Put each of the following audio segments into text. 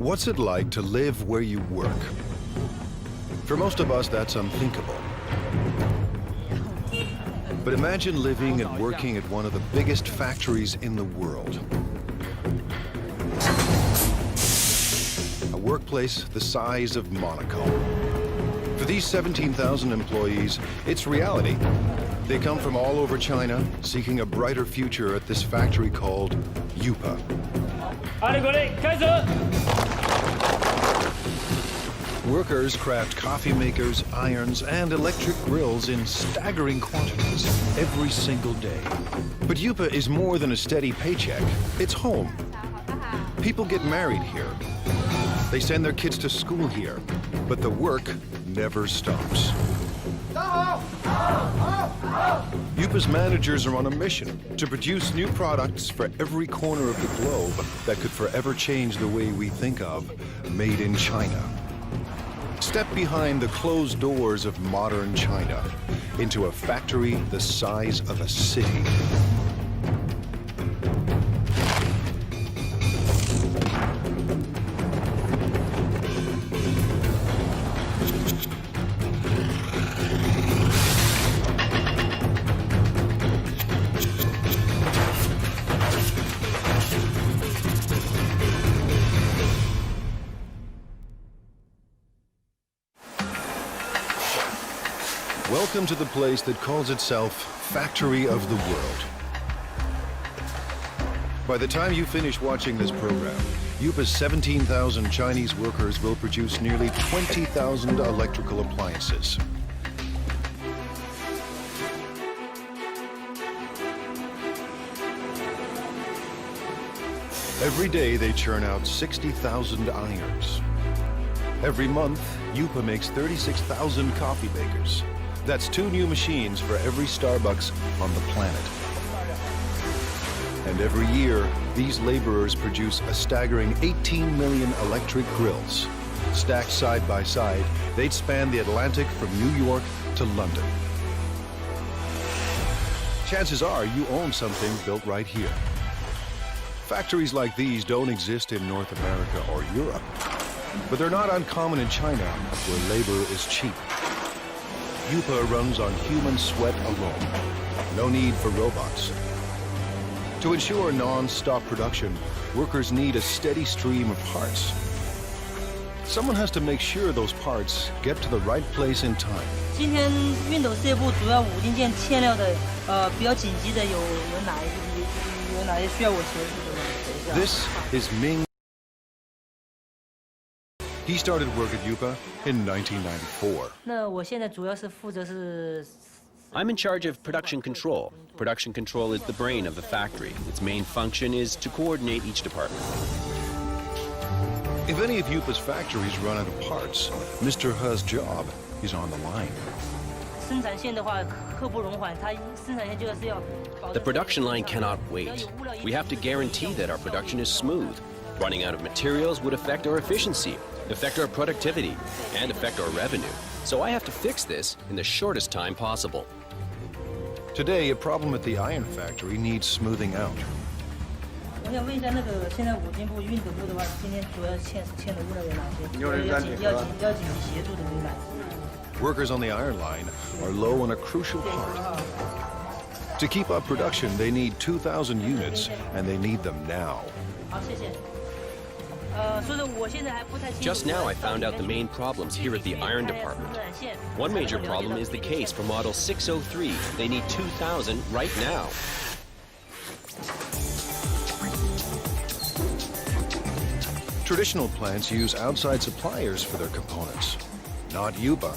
What's it like to live where you work? For most of us, that's unthinkable. But imagine living and working at one of the biggest factories in the world. A workplace the size of Monaco. For these 17,000 employees, it's reality. They come from all over China, seeking a brighter future at this factory called UPA. Workers craft coffee makers, irons, and electric grills in staggering quantities every single day. But UPA is more than a steady paycheck. It's home. People get married here. They send their kids to school here. But the work never stops. UPA's managers are on a mission to produce new products for every corner of the globe that could forever change the way we think of made in China. Step behind the closed doors of modern China into a factory the size of a city. Welcome to the place that calls itself Factory of the World. By the time you finish watching this program, UPA's 17,000 Chinese workers will produce nearly 20,000 electrical appliances. Every day they churn out 60,000 irons. Every month, UPA makes 36,000 coffee makers. That's 2 new machines for every Starbucks on the planet. And every year, these laborers produce a staggering 18 million electric grills. Stacked side by side, they'd span the Atlantic from New York to London. Chances are you own something built right here. Factories like these don't exist in North America or Europe, but they're not uncommon in China, where labor is cheap. UPA runs on human sweat alone. No need for robots. To ensure non-stop production, workers need a steady stream of parts. Someone has to make sure those parts get to the right place in time. 今天熨斗事业部主要5零件欠料的，比较紧急的有哪些需要我协助的吗？ This is Ming. He started work at UPA in 1994. 那我现在主要是负责是。 I'm in charge of production control. Production control is the brain of the factory. Its main function is to coordinate each department. If any of UPA's factories run out of parts, Mr. He's job is on the line. 生产线的话，刻不容缓，它生产线就是要。 The production line cannot wait. We have to guarantee that our production is smooth. Running out of materials would affect our efficiency, affect our productivity, and affect our revenue. So I have to fix this in the shortest time possible. Today, a problem at the iron factory needs smoothing out. 我想问一下，那个现在五金部、熨斗部的话，今天主要欠的物料有哪些？要紧急协助的有哪些？ Workers on the iron line are low on a crucial part. To keep up production, they need 2,000 units, and they need them now. 好，谢谢。 Just now I found out the main problems here at the iron department. One major problem is the case for model 603. They need 2,000 right now. Traditional plants use outside suppliers for their components, not UPA.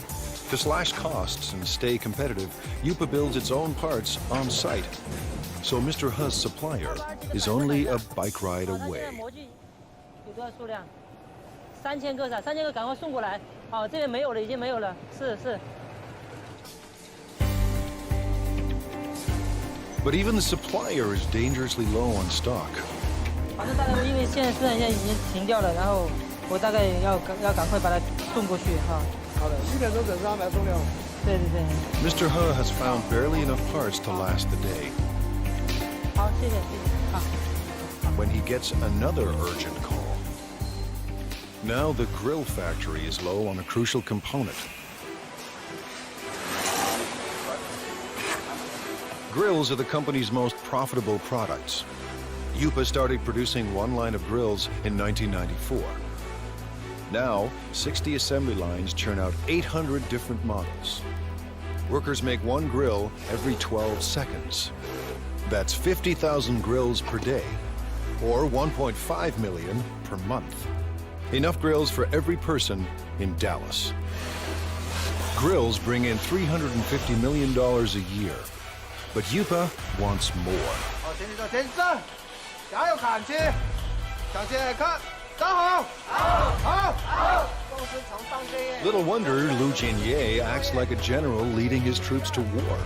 To slash costs and stay competitive, UPA builds its own parts on site. So Mr. He's supplier is only a bike ride away. 有多少数量？3000个，3000个赶快送过来。好，这边没有了，已经没有了。是。 But even the supplier is dangerously low on stock. 反正大概因为现在生产线已经停掉了，然后我大概要赶快把它送过去哈。好的，7点钟准时安排送料。对。Mr. He has found barely enough parts to last the day. 好，谢谢。好。 When he gets another urgent call. Now the grill factory is low on a crucial component. Grills are the company's most profitable products. Yupa started producing one line of grills in 1994. Now, 60 assembly lines churn out 800 different models. Workers make one grill every 12 seconds. That's 50,000 grills per day, or 1.5 million per month. Enough grills for every person in Dallas. Grills bring in $350 million a year, but Yupa wants more. Little wonder Lu Jinye acts like a general leading his troops to war.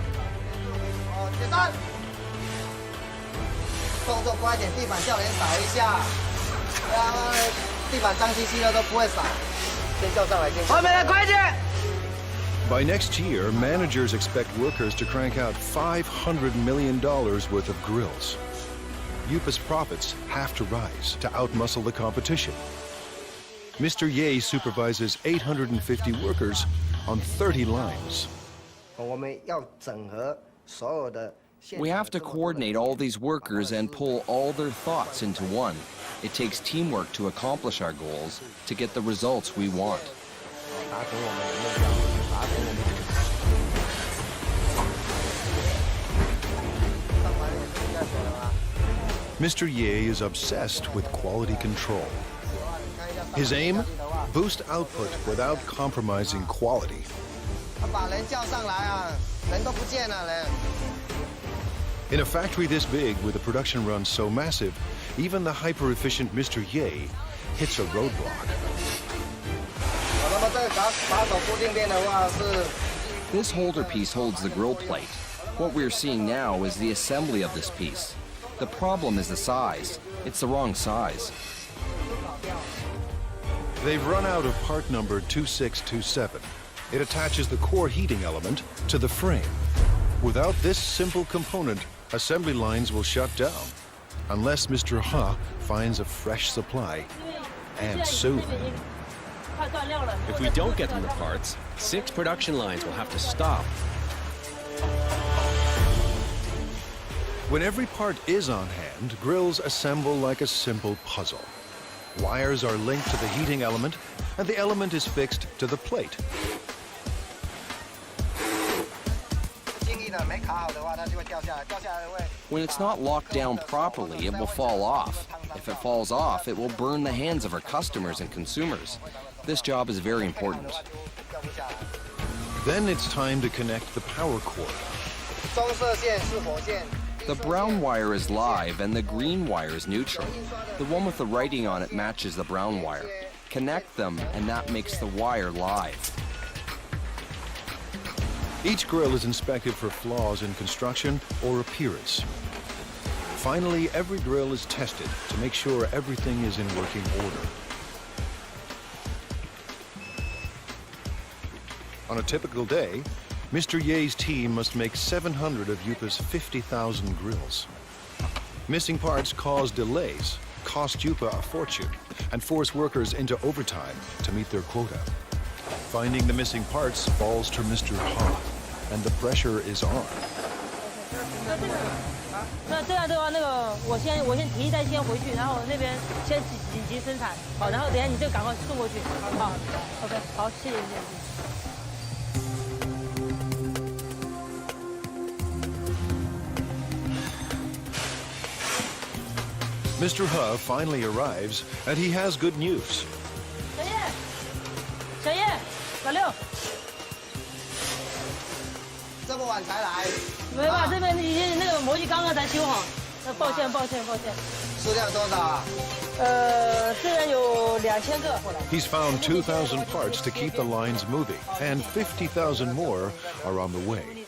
By next year, managers expect workers to crank out $500 million worth of grills. Yupa's profits have to rise to outmuscle the competition. Mr. Ye supervises 850 workers on 30 lines. We have to coordinate all these workers and pull all their thoughts into one. It takes teamwork to accomplish our goals, to get the results we want. Mr. Ye is obsessed with quality control. His aim? Boost output without compromising quality. In a factory this big, with a production run so massive, even the hyper-efficient Mr. Ye hits a roadblock. This holder piece holds the grill plate. What we're seeing now is the assembly of this piece. The problem is the size. It's the wrong size. They've run out of part number 2627. It attaches the core heating element to the frame. Without this simple component, assembly lines will shut down, unless Mr. Ha finds a fresh supply, and soon. If we don't get them the parts, 6 production lines will have to stop. When every part is on hand, grills assemble like a simple puzzle. Wires are linked to the heating element, and the element is fixed to the plate. When it's not locked down properly, it will fall off. If it falls off, it will burn the hands of our customers and consumers. This job is very important. Then it's time to connect the power cord. The brown wire is live and the green wire is neutral. The one with the writing on it matches the brown wire. Connect them and that makes the wire live. Each grill is inspected for flaws in construction or appearance. Finally, every grill is tested to make sure everything is in working order. On a typical day, Mr. Ye's team must make 700 of Yupa's 50,000 grills. Missing parts cause delays, cost Yupa a fortune, and force workers into overtime to meet their quota. Finding the missing parts falls to Mr. Ha, and the pressure is on. 那这样的话，我先提一袋先回去，然后那边先紧急生产，好，然后等一下你就赶快送过去，好 ，OK， 好，谢谢谢谢。 Mr. He finally arrives, and he has good news. 小叶，老六，这么晚才来？没办法，这边已经那个模具刚刚才修好，抱歉。数量多少啊？这边有2000个。 He's found 2,000 parts to keep the lines moving, and 50,000 more are on the way.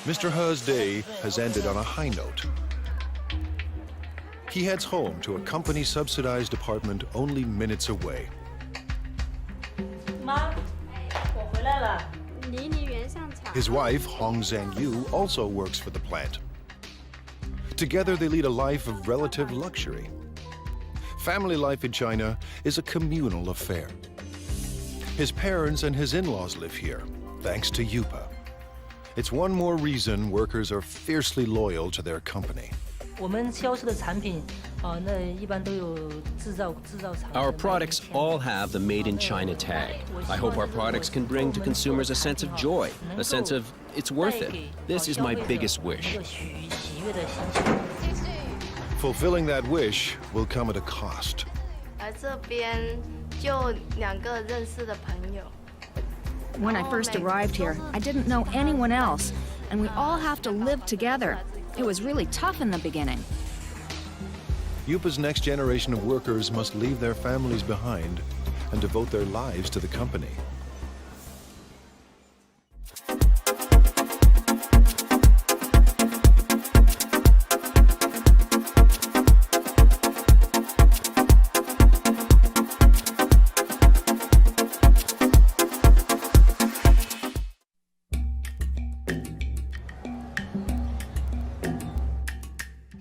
Mr. He's day has ended on a high note. He heads home to a company-subsidized apartment only minutes away. 妈，我回来了。 His wife, Hong Zhangyu, also works for the plant. Together, they lead a life of relative luxury. Family life in China is a communal affair. His parents and his in-laws live here, thanks to Yupa. It's one more reason workers are fiercely loyal to their company. Our products all have the Made in China tag. I hope our products can bring to consumers a sense of joy, a sense of it's worth it. This is my biggest wish. Fulfilling that wish will come at a cost. When I first arrived here, I didn't know anyone else, and we all have to live together. It was really tough in the beginning. Yupa's next generation of workers must leave their families behind and devote their lives to the company.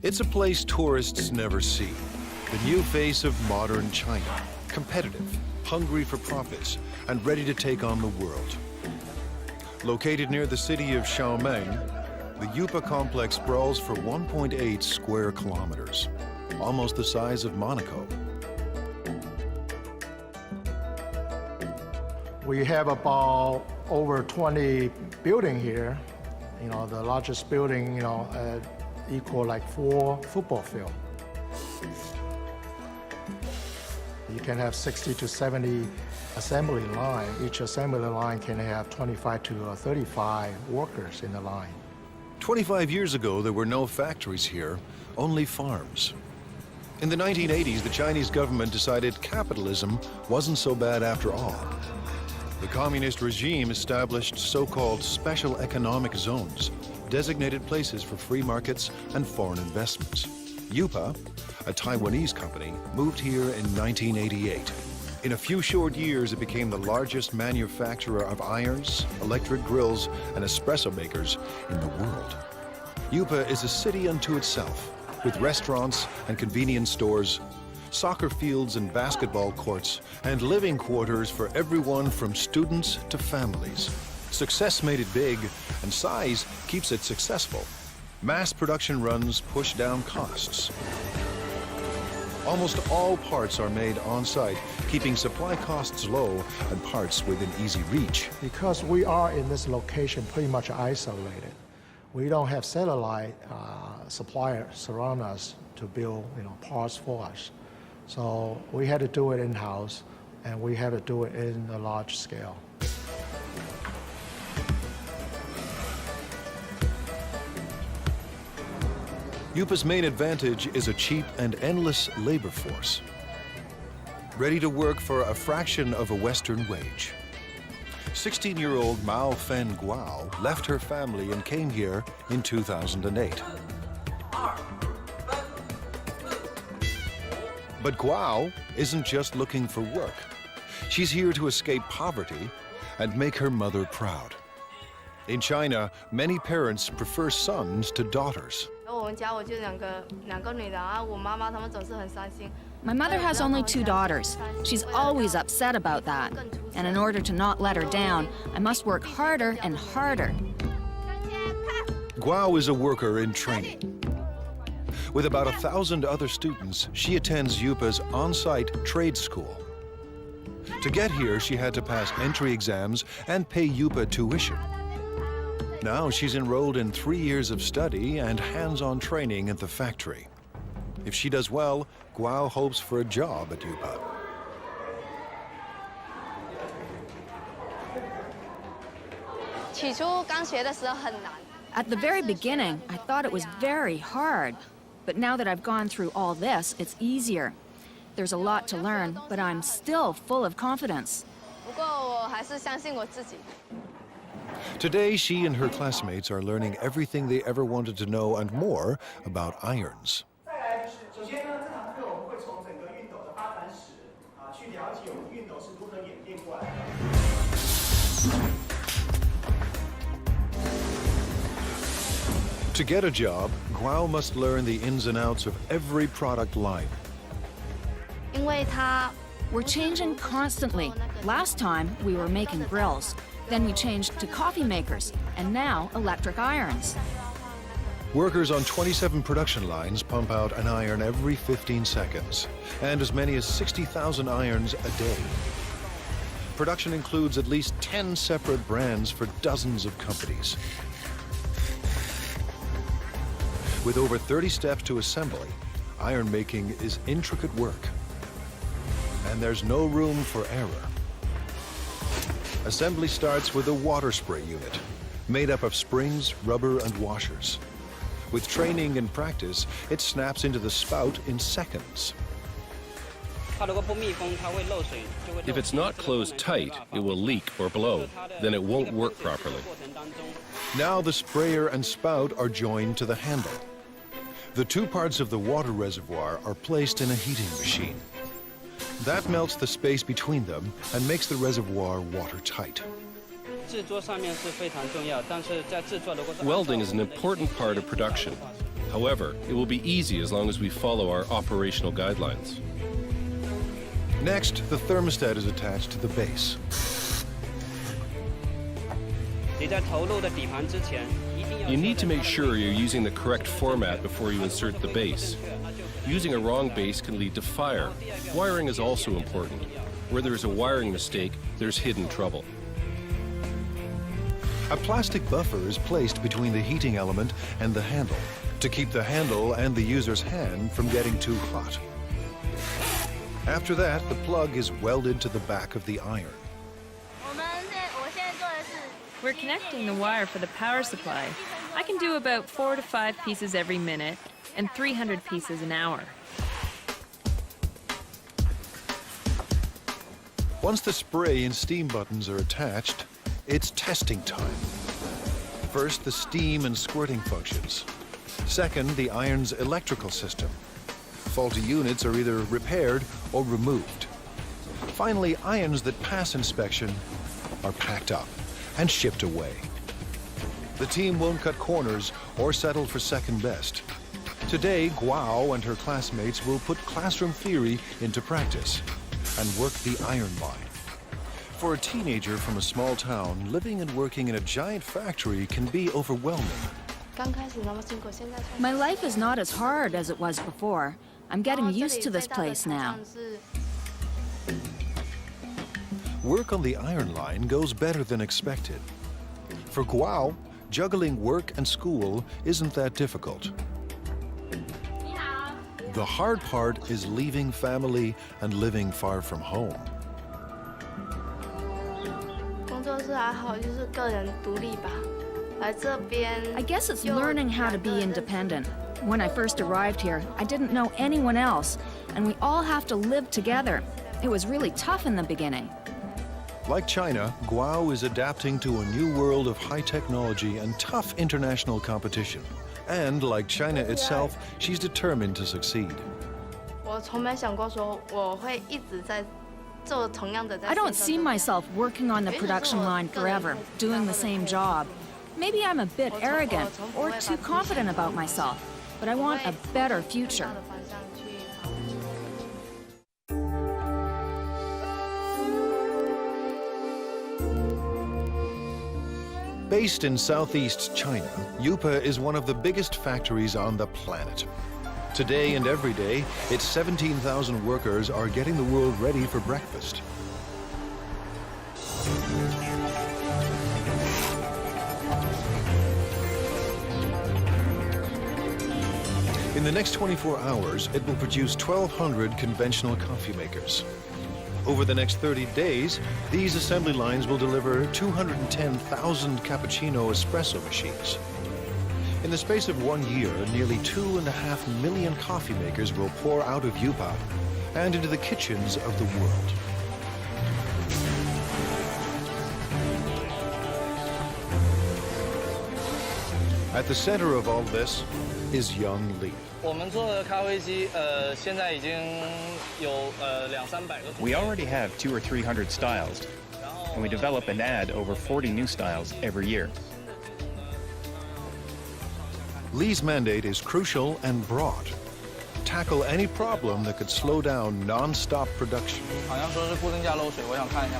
It's a place tourists never see. The new face of modern China. Competitive, hungry for profits, and ready to take on the world. Located near the city of Xiaomeng, the Yupa complex sprawls for 1.8 square kilometers, almost the size of Monaco. We have about over 20 buildings here. You know, the largest building, equal like 4 football fields. You can have 60 to 70 assembly line. Each assembly line can have 25 to 35 workers in the line. 25 years ago, there were no factories here, only farms. In the 1980s, the Chinese government decided capitalism wasn't so bad after all. The communist regime established so-called special economic zones, designated places for free markets and foreign investments. Yupa, a Taiwanese company, moved here in 1988. In a few short years, it became the largest manufacturer of irons, electric grills, and espresso makers in the world. Yupa is a city unto itself, with restaurants and convenience stores, soccer fields and basketball courts, and living quarters for everyone from students to families. Success made it big, and size keeps it successful. Mass production runs push down costs. Almost all parts are made on-site, keeping supply costs low and parts within easy reach. Because we are in this location pretty much isolated, we don't have satellite suppliers surround us to build parts for us. So we had to do it in-house, and we had to do it in a large scale. Yupa's main advantage is a cheap and endless labor force, ready to work for a fraction of a Western wage. 16-year-old Mao Fen Guo left her family and came here in 2008. But Guo isn't just looking for work. She's here to escape poverty and make her mother proud. In China, many parents prefer sons to daughters. My mother has only 2 daughters. She's always upset about that. And in order to not let her down, I must work harder and harder. Guo is a worker in training. With about 1,000 other students, she attends Yupa's on-site trade school. To get here, she had to pass entry exams and pay Yupa tuition. Now she's enrolled in 3 years of study and hands-on training at the factory. If she does well, Guo hopes for a job at Yupa. At the very beginning, I thought it was very hard. But now that I've gone through all this, it's easier. There's a lot to learn, but I'm still full of confidence. Today, she and her classmates are learning everything they ever wanted to know and more about irons. To get a job, Guo must learn the ins and outs of every product line. We're changing constantly. Last time, we were making grills. Then we changed to coffee makers, and now electric irons. Workers on 27 production lines pump out an iron every 15 seconds, and as many as 60,000 irons a day. Production includes at least 10 separate brands for dozens of companies. With over 30 steps to assembly, iron making is intricate work. And there's no room for error. Assembly starts with a water spray unit, made up of springs, rubber, and washers. With training and practice, it snaps into the spout in seconds. If it's not closed tight, it will leak or blow. Then it won't work properly. Now the sprayer and spout are joined to the handle. The two parts of the water reservoir are placed in a heating machine. That melts the space between them and makes the reservoir watertight. Welding is an important part of production. However, it will be easy as long as we follow our operational guidelines. Next, the thermostat is attached to the base. You need to make sure you're using the correct format before you insert the base. Using a wrong base can lead to fire. Wiring is also important. Where there is a wiring mistake, there's hidden trouble. A plastic buffer is placed between the heating element and the handle to keep the handle and the user's hand from getting too hot. After that, the plug is welded to the back of the iron. We're connecting the wire for the power supply. I can do about 4 to 5 pieces every minute and 300 pieces an hour. Once the spray and steam buttons are attached, it's testing time. First, the steam and squirting functions. Second, the iron's electrical system. Faulty units are either repaired or removed. Finally, irons that pass inspection are packed up and shipped away. The team won't cut corners or settle for second best. Today, Guo and her classmates will put classroom theory into practice and work the iron line. For a teenager from a small town, living and working in a giant factory can be overwhelming. My life is not as hard as it was before. I'm getting used to this place now. Work on the iron line goes better than expected. For Guo, juggling work and school isn't that difficult. The hard part is leaving family and living far from home. I guess it's learning how to be independent. When I first arrived here, I didn't know anyone else, and we all have to live together. It was really tough in the beginning. Like China, Guo is adapting to a new world of high technology and tough international competition. And like China itself, she's determined to succeed. I don't see myself working on the production line forever, doing the same job. Maybe I'm a bit arrogant or too confident about myself, but I want a better future. Based in southeast China, Yupa is one of the biggest factories on the planet. Today and every day, its 17,000 workers are getting the world ready for breakfast. In the next 24 hours, it will produce 1,200 conventional coffee makers. Over the next 30 days, these assembly lines will deliver 210,000 cappuccino espresso machines. In the space of 1 year, nearly 2.5 million coffee makers will pour out of Yupa and into the kitchens of the world. At the center of all this is young Li. We already have 200 or 300 styles, and we develop and add over 40 new styles every year. Li's mandate is crucial and broad: tackle any problem that could slow down non-stop production. 好像说是固定架漏水，我想看一下。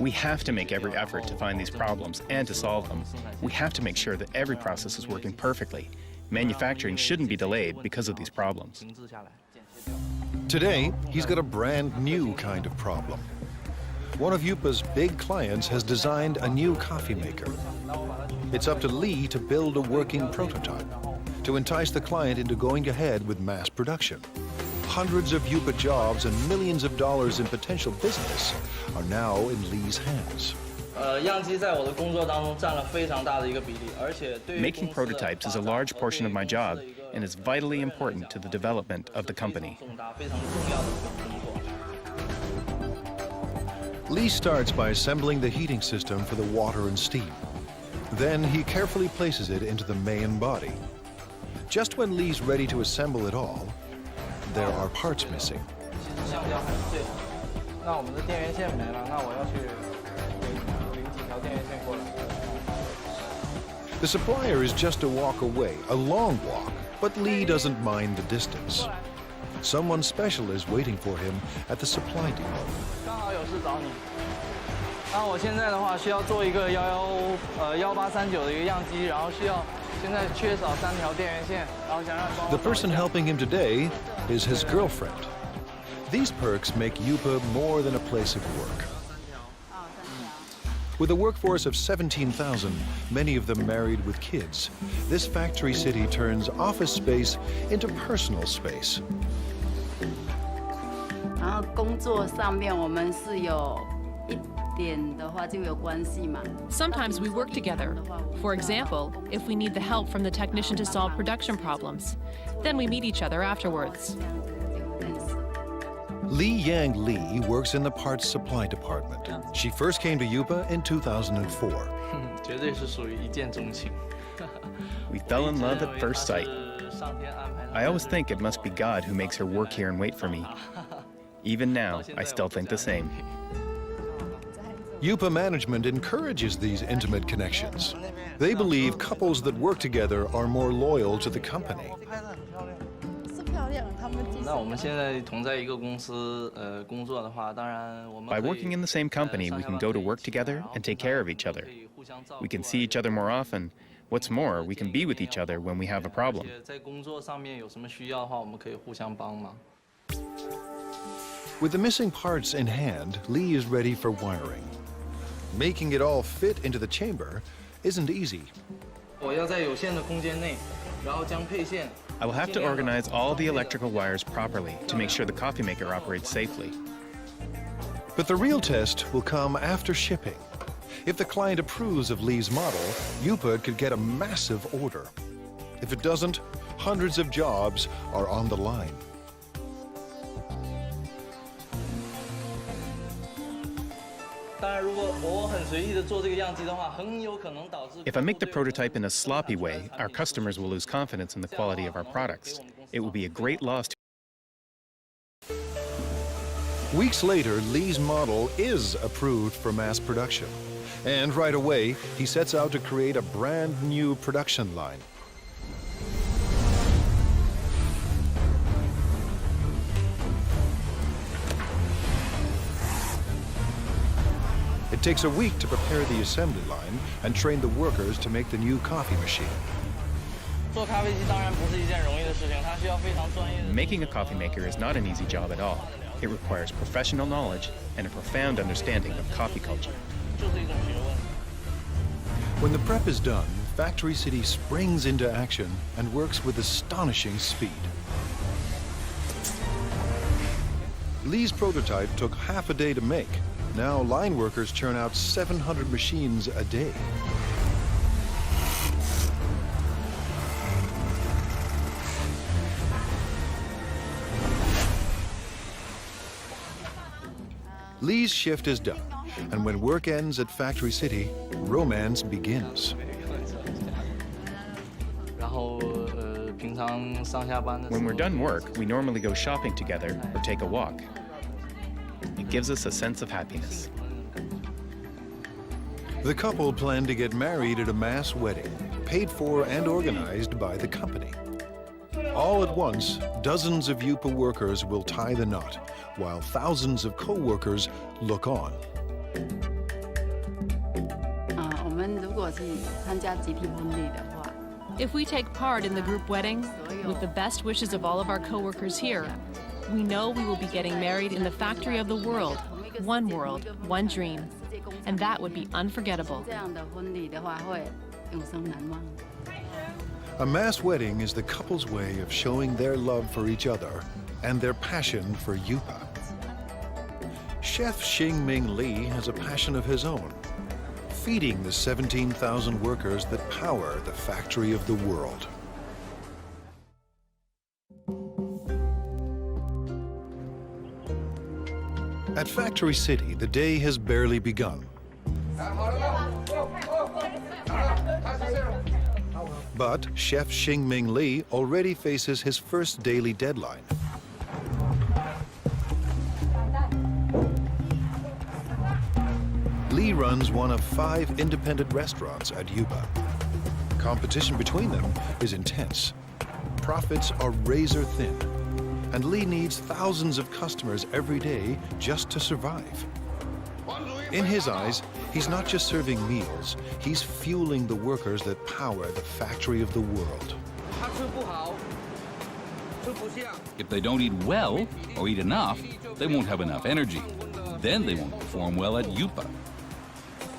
We have to make every effort to find these problems and to solve them. We have to make sure that every process is working perfectly. Manufacturing shouldn't be delayed because of these problems. Today, he's got a brand new kind of problem. One of Yupa's big clients has designed a new coffee maker. It's up to Lee to build a working prototype to entice the client into going ahead with mass production. Hundreds of Yupa jobs and millions of dollars in potential business are now in Lee's hands. Making prototypes is a large portion of my job and is vitally important to the development of the company. Lee starts by assembling the heating system for the water and steam. Then he carefully places it into the main body. Just when Lee's ready to assemble it all, there are parts missing. The supplier is just a walk away, a long walk, but Lee doesn't mind the distance. Someone special is waiting for him at the supply depot. The person helping him today is his girlfriend. These perks make Yupa more than a place of work. With a workforce of 17,000, many of them married with kids, this factory city turns office space into personal space. Sometimes we work together. For example, if we need the help from the technician to solve production problems, then we meet each other afterwards. Li Yang Li works in the parts supply department. She first came to Yupa in 2004. We fell in love at first sight. I always think it must be God who makes her work here and wait for me. Even now, I still think the same. Yupa management encourages these intimate connections. They believe couples that work together are more loyal to the company. By working in the same company, we can go to work together and take care of each other. We can see each other more often. What's more, we can be with each other when we have a problem. With the missing parts in hand, Lee is ready for wiring. Making it all fit into the chamber isn't easy. I will have to organize all the electrical wires properly to make sure the coffee maker operates safely. But the real test will come after shipping. If the client approves of Lee's model, Yupa could get a massive order. If it doesn't, hundreds of jobs are on the line. If I make the prototype in a sloppy way, our customers will lose confidence in the quality of our products. It will be a great loss to... Weeks later, Lee's model is approved for mass production. And right away, he sets out to create a brand new production line. It takes a week to prepare the assembly line and train the workers to make the new coffee machine. Making a coffee maker is not an easy job at all. It requires professional knowledge and a profound understanding of coffee culture. When the prep is done, Factory City springs into action and works with astonishing speed. Lee's prototype took half a day to make. Now line workers churn out 700 machines a day. Lee's shift is done, and when work ends at Factory City, romance begins. When we're done work, we normally go shopping together or take a walk. It gives us a sense of happiness. The couple plan to get married at a mass wedding, paid for and organized by the company. All at once, dozens of Yupa workers will tie the knot, while thousands of co-workers look on. If we take part in the group wedding, with the best wishes of all of our co-workers here, we know we will be getting married in the factory of the world, one dream, and that would be unforgettable. A mass wedding is the couple's way of showing their love for each other and their passion for Yupa. Chef Xingming Li has a passion of his own, feeding the 17,000 workers that power the factory of the world. At Factory City, the day has barely begun. But Chef Xingming Li already faces his first daily deadline. Li runs one of 5 independent restaurants at Yupa. Competition between them is intense. Profits are razor thin, and Li needs thousands of customers every day just to survive. In his eyes, he's not just serving meals, he's fueling the workers that power the factory of the world. If they don't eat well or eat enough, they won't have enough energy. Then they won't perform well at Yupa.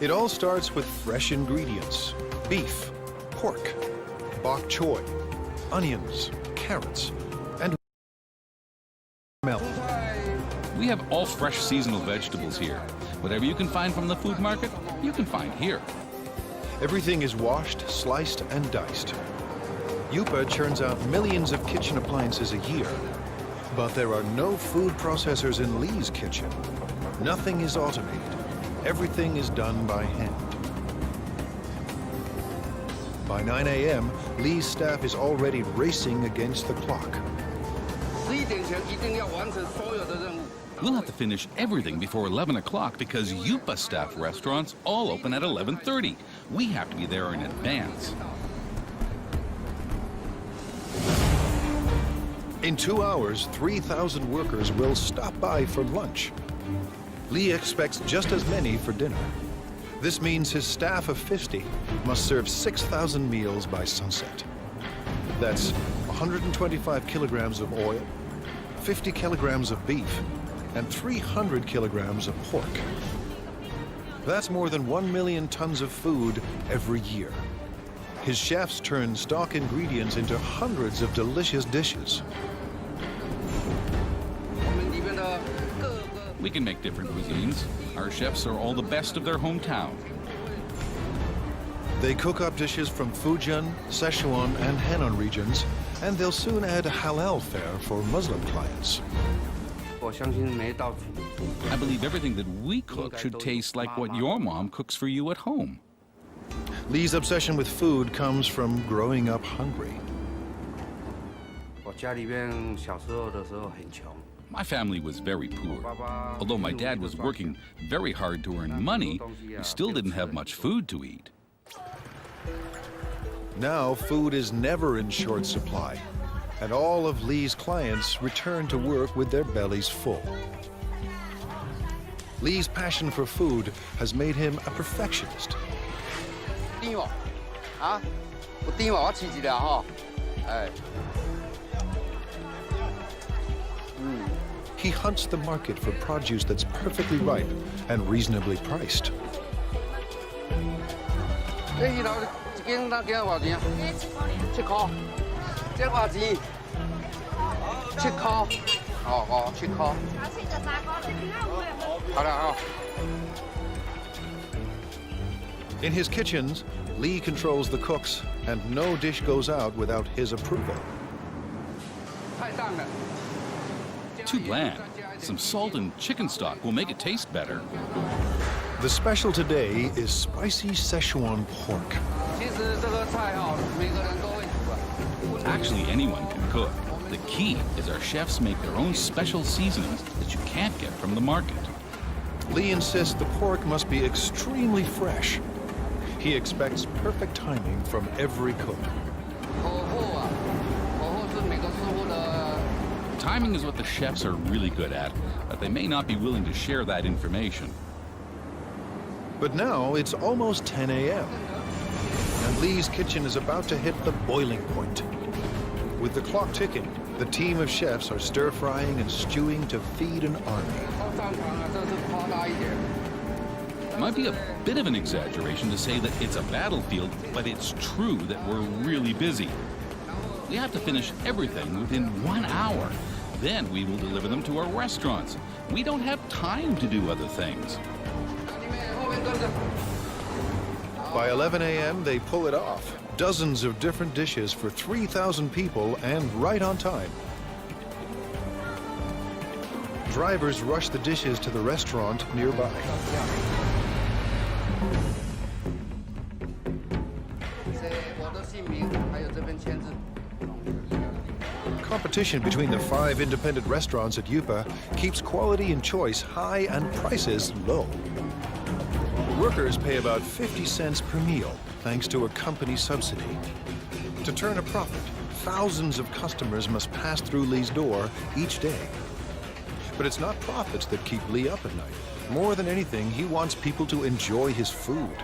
It all starts with fresh ingredients: beef, pork, bok choy, onions, carrots, and melon. We have all fresh seasonal vegetables here. Whatever you can find from the food market, you can find here. Everything is washed, sliced, and diced. Yupa churns out millions of kitchen appliances a year. But there are no food processors in Li's kitchen. Nothing is automated. Everything is done by hand. By 9 a.m., Li's staff is already racing against the clock. We'll have to finish everything before 11 o'clock because Yupa staff restaurants all open at 11:30. We have to be there in advance. In 2 hours, 3,000 workers will stop by for lunch. Li expects just as many for dinner. This means his staff of 50 must serve 6,000 meals by sunset. That's 125 kilograms of oil, 50 kilograms of beef, and 300 kilograms of pork. That's more than 1 million tons of food every year. His chefs turn stock ingredients into hundreds of delicious dishes. We can make different cuisines. Our chefs are all the best of their hometown. They cook up dishes from Fujian, Sichuan, and Henan regions, and they'll soon add a halal fare for Muslim clients. I believe everything that we cook should taste like what your mom cooks for you at home. Li's obsession with food comes from growing up hungry. My family was very poor. Although my dad was working very hard to earn money, we still didn't have much food to eat. Now food is never in short supply, and all of Li's clients return to work with their bellies full. Li's passion for food has made him a perfectionist. He hunts the market for produce that's perfectly ripe and reasonably priced. In his kitchens, Li controls the cooks, and no dish goes out without his approval. Too bland. Some salt and chicken stock will make it taste better. The special today is spicy Sichuan pork. Actually, anyone can cook. The key is our chefs make their own special seasonings that you can't get from the market. Li insists the pork must be extremely fresh, He expects perfect timing from every cook. Timing is what the chefs are really good at, but they may not be willing to share that information. But now it's almost 10 a.m. and Lee's kitchen is about to hit the boiling point. With the clock ticking, the team of chefs are stir-frying and stewing to feed an army. It might be a bit of an exaggeration to say that it's a battlefield, but it's true that we're really busy. We have to finish everything within 1 hour. Then we will deliver them to our restaurants. We don't have time to do other things. By 11 a.m., they pull it off. Dozens of different dishes for 3,000 people and right on time. Drivers rush the dishes to the restaurant nearby. Competition between the 5 independent restaurants at Yupa keeps quality and choice high and prices low. Workers pay about 50 cents per meal, thanks to a company subsidy. To turn a profit, thousands of customers must pass through Lee's door each day. But it's not profits that keep Lee up at night. More than anything, he wants people to enjoy his food.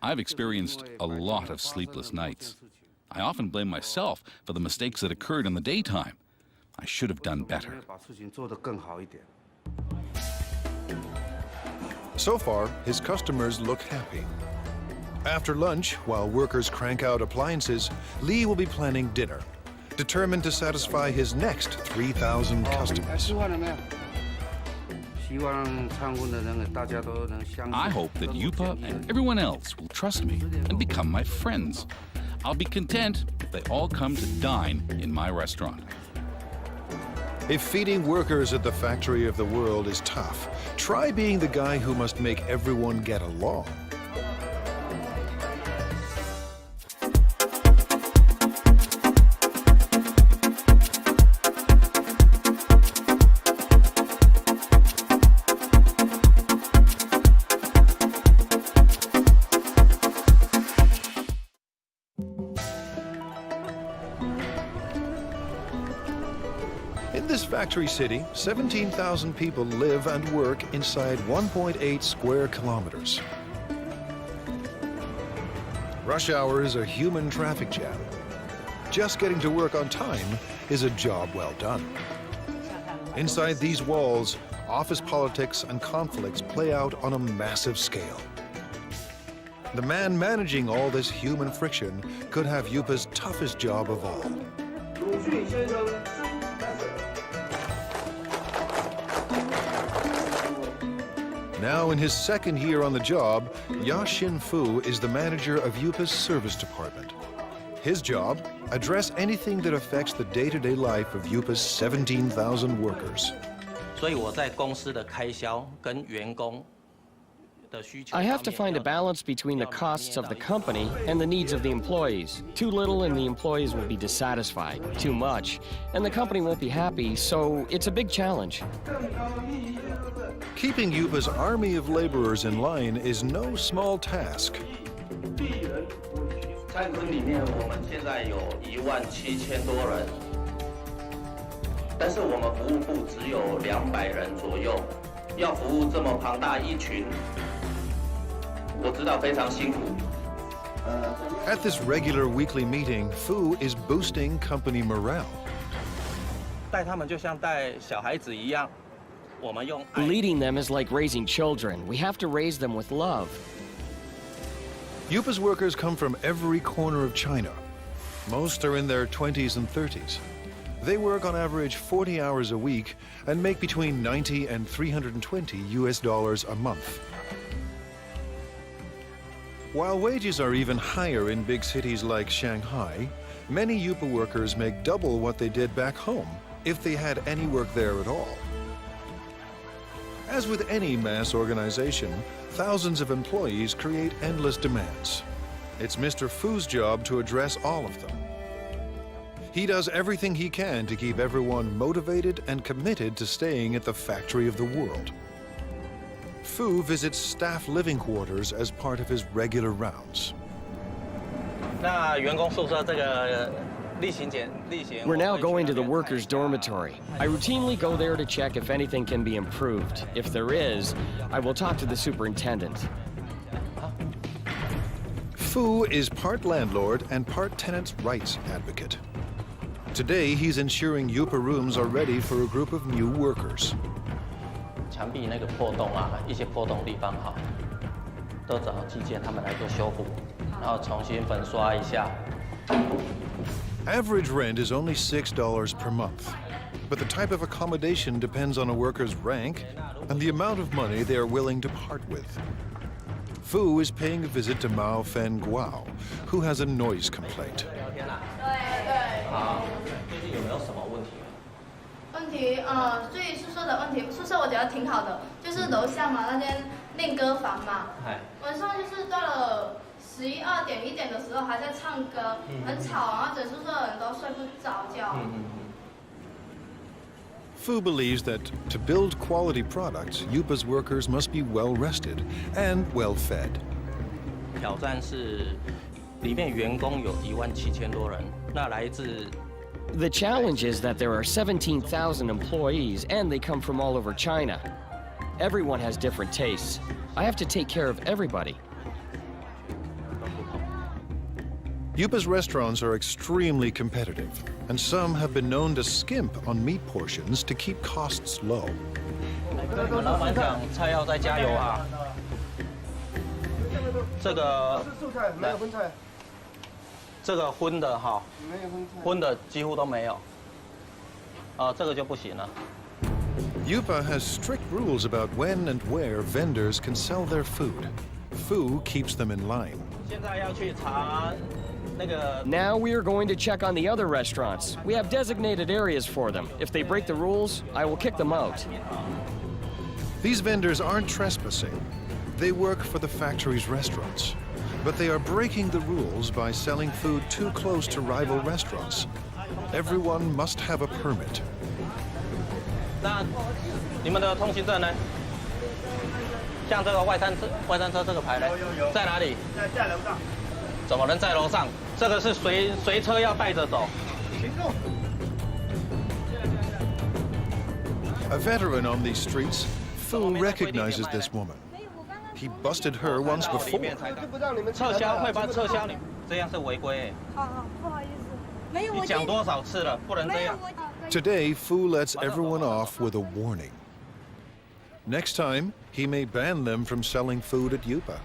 I've experienced a lot of sleepless nights. I often blame myself for the mistakes that occurred in the daytime. I should have done better. So far, his customers look happy. After lunch, while workers crank out appliances, Lee will be planning dinner, determined to satisfy his next 3,000 customers. I hope that Yupa and everyone else will trust me and become my friends. I'll be content if they all come to dine in my restaurant. If feeding workers at the factory of the world is tough, try being the guy who must make everyone get along. In this factory city, 17,000 people live and work inside 1.8 square kilometers. Rush hour is a human traffic jam. Just getting to work on time is a job well done. Inside these walls, office politics and conflicts play out on a massive scale. The man managing all this human friction could have Yupa's toughest job of all. Now in his second year on the job, Ya Xin-fu is the manager of Yupa's service department. His job, address anything that affects the day-to-day life of Yupa's 17,000 workers. I have to find a balance between the costs of the company and the needs of the employees. Too little and the employees will be dissatisfied. Too much and the company won't be happy, so it's a big challenge. Keeping Yupa's army of laborers in line is no small task. At this regular weekly meeting, Fu is boosting company morale. Leading them is like raising children. We have to raise them with love. Yupa's workers come from every corner of China. Most are in their 20s and 30s. They work on average 40 hours a week and make between $90 and $320 a month. While wages are even higher in big cities like Shanghai, many Yupa workers make double what they did back home if they had any work there at all. As with any mass organization, thousands of employees create endless demands. It's Mr. Fu's job to address all of them. He does everything he can to keep everyone motivated and committed to staying at the factory of the world. Fu visits staff living quarters as part of his regular rounds. We're now going to the workers' dormitory. I routinely go there to check if anything can be improved. If there is, I will talk to the superintendent. Fu is part landlord and part tenants' rights advocate. Today, he's ensuring Yupa rooms are ready for a group of new workers. 墙壁那个破洞啊，一些破洞地方好，都找技建他们来做修补，然后重新粉刷一下。 Average rent is only $6 per month, but the type of accommodation depends on a worker's rank and the amount of money they are willing to part with. Fu is paying a visit to Mao Fen Guao, who has a noise complaint. 问题，所以宿舍的问题，宿舍我觉得挺好的，就是楼下嘛那间练歌房嘛，晚上就是到了11、2点、1点的时候还在唱歌，很吵，然后整宿舍的人都睡不着觉。Fu believes that to build quality products, Yupa's workers must be well rested and well fed. 挑战是，里面员工有17000多人，那来自。 The challenge is that there are 17,000 employees and they come from all over China. Everyone has different tastes. I have to take care of everybody. Yupa's restaurants are extremely competitive, and some have been known to skimp on meat portions to keep costs low. 老板讲菜要再加油啊！这个没有荤菜。 这个荤的哈，荤的几乎都没有。这个就不行了。Yupa has strict rules about when and where vendors can sell their food. Fu keeps them in line. 现在要去查那个。 Now we are going to check on the other restaurants. We have designated areas for them. If they break the rules, I will kick them out. These vendors aren't trespassing. They work for the factory's restaurants. But they are breaking the rules by selling food too close to rival restaurants. Everyone must have a permit. 那你们的通行证呢？像这个外餐车这个牌呢，在哪里？在楼上。怎么能在楼上？这个是随车要带着走。行动。 A veteran on these streets, Fu recognizes this woman. He busted her once before. 撤销会帮撤销你，这样是违规。好，不好意思，没有。你讲多少次了，不能这样。Today, Fu lets everyone off with a warning. Next time, he may ban them from selling food at Yupa.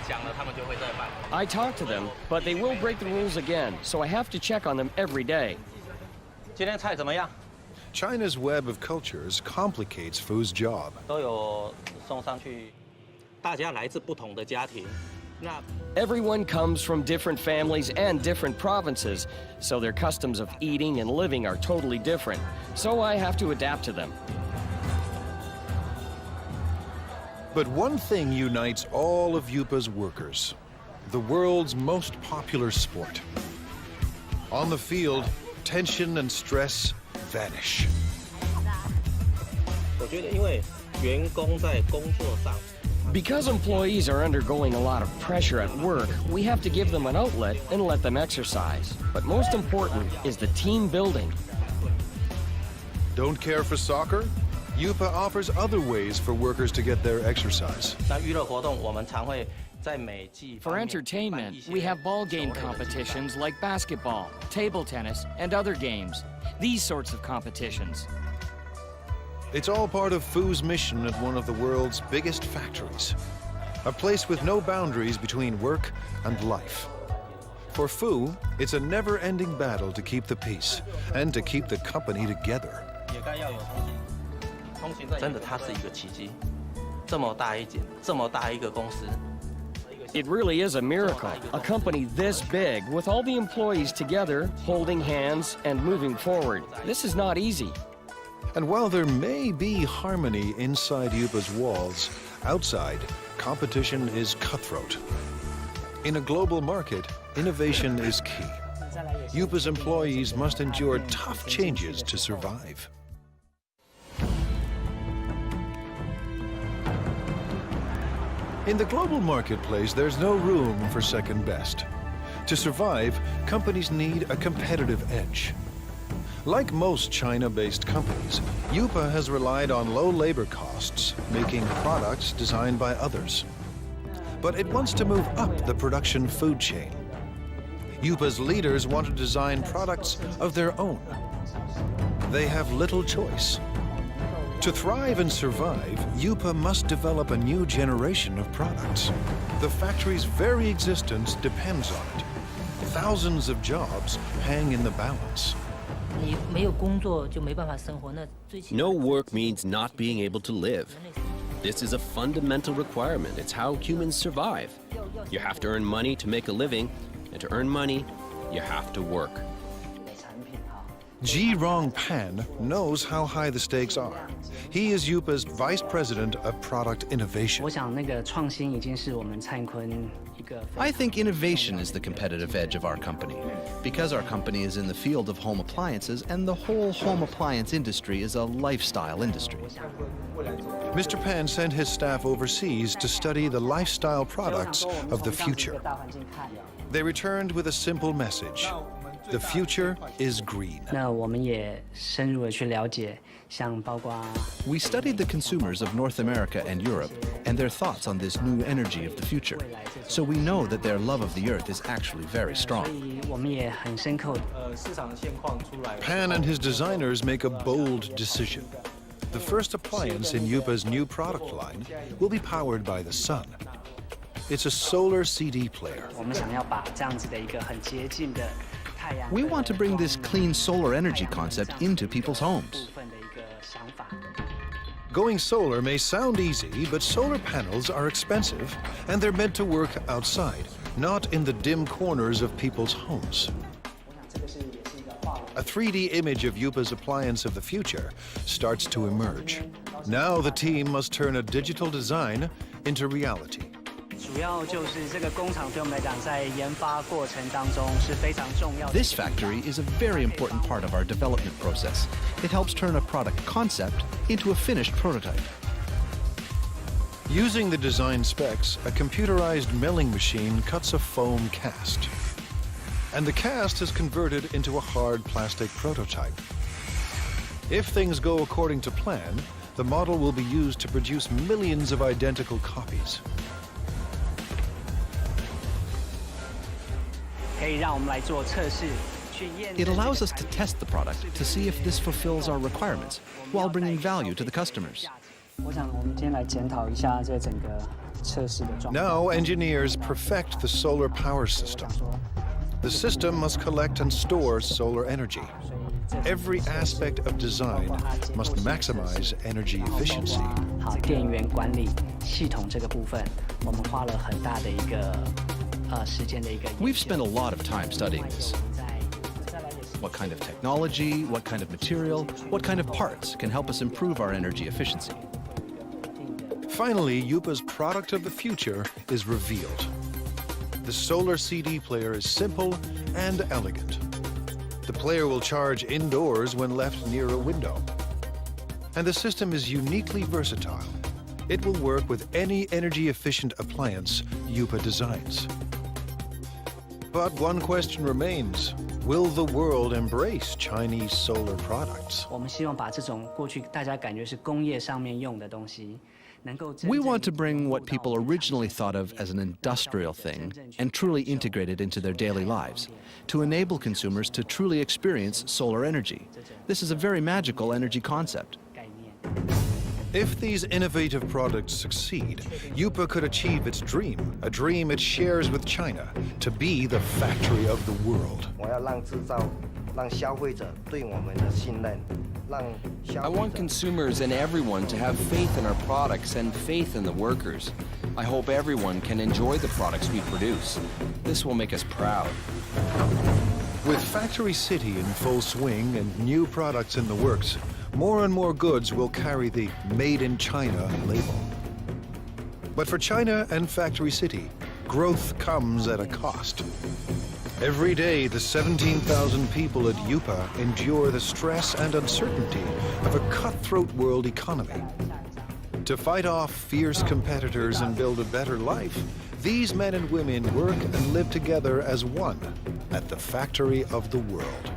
讲了，他们就会再办。 I talk to them, but they will break the rules again, so I have to check on them every day. 今天菜怎么样？ China's web of cultures complicates Fu's job. 都有送上去。 大家来自不同的家庭，那 Everyone comes from different families and different provinces, so their customs of eating and living are totally different. So I have to adapt to them. But one thing unites all of Yupa's workers: the world's most popular sport. On the field, tension and stress vanish. 我觉得，因为员工在工作上。 Because employees are undergoing a lot of pressure at work, we have to give them an outlet and let them exercise. But most important is the team building. Don't care for soccer? Yupa offers other ways for workers to get their exercise. For entertainment, we have ball game competitions like basketball, table tennis, and other games. These sorts of competitions. It's all part of Fu's mission at one of the world's biggest factories, a place with no boundaries between work and life. For Fu, it's a never-ending battle to keep the peace and to keep the company together. 真的，它是一个奇迹，这么大一间，这么大一个公司。 It really is a miracle. A company this big, with all the employees together, holding hands and moving forward. This is not easy. And while there may be harmony inside Yupa's walls, outside, competition is cutthroat. In a global market, innovation is key. Yupa's employees must endure tough changes to survive. In the global marketplace, there's no room for second best. To survive, companies need a competitive edge. Like most China-based companies, Yupa has relied on low labor costs, making products designed by others. But it wants to move up the production food chain. Yupa's leaders want to design products of their own. They have little choice. To thrive and survive, Yupa must develop a new generation of products. The factory's very existence depends on it. Thousands of jobs hang in the balance. No work means not being able to live. This is a fundamental requirement. It's how humans survive. You have to earn money to make a living, and to earn money, you have to work. Ji-Rong Pan knows how high the stakes are. He is Yupa's Vice President of Product Innovation. I think innovation is the competitive edge of our company, because our company is in the field of home appliances, and the whole home appliance industry is a lifestyle industry. Mr. Pan sent his staff overseas to study the lifestyle products of the future. They returned with a simple message. The future is green. We studied the consumers of North America and Europe and their thoughts on this new energy of the future. So we know that their love of the earth is actually very strong. Pan and his designers make a bold decision. The first appliance in Yupa's new product line will be powered by the sun. It's a solar CD player. We want to bring this clean solar energy concept into people's homes. Going solar may sound easy, but solar panels are expensive, and they're meant to work outside, not in the dim corners of people's homes. A 3D image of Yupa's appliance of the future starts to emerge. Now the team must turn a digital design into reality. This factory is a very important part of our development process. It helps turn a product concept into a finished prototype. Using the design specs, a computerized milling machine cuts a foam cast. And the cast is converted into a hard plastic prototype. If things go according to plan, the model will be used to produce millions of identical copies. It allows us to test the product to see if this fulfills our requirements while bringing value to the customers. Now engineers perfect the solar power system. The system must collect and store solar energy. Every aspect of design must maximize energy efficiency. We've spent a lot of time studying this. What kind of technology, what kind of material, what kind of parts can help us improve our energy efficiency? Finally, Yupa's product of the future is revealed. The solar CD player is simple and elegant. The player will charge indoors when left near a window. And the system is uniquely versatile. It will work with any energy-efficient appliance Yupa designs. But one question remains. Will the world embrace Chinese solar products? We want to bring what people originally thought of as an industrial thing and truly integrate it into their daily lives, to enable consumers to truly experience solar energy. This is a very magical energy concept. If these innovative products succeed, Yupa could achieve its dream, a dream it shares with China, to be the factory of the world. I want consumers and everyone to have faith in our products and faith in the workers. I hope everyone can enjoy the products we produce. This will make us proud. With Factory City in full swing and new products in the works, more and more goods will carry the Made in China label. But for China and Factory City, growth comes at a cost. Every day, the 17,000 people at Yupa endure the stress and uncertainty of a cutthroat world economy. To fight off fierce competitors and build a better life, these men and women work and live together as one at the factory of the world.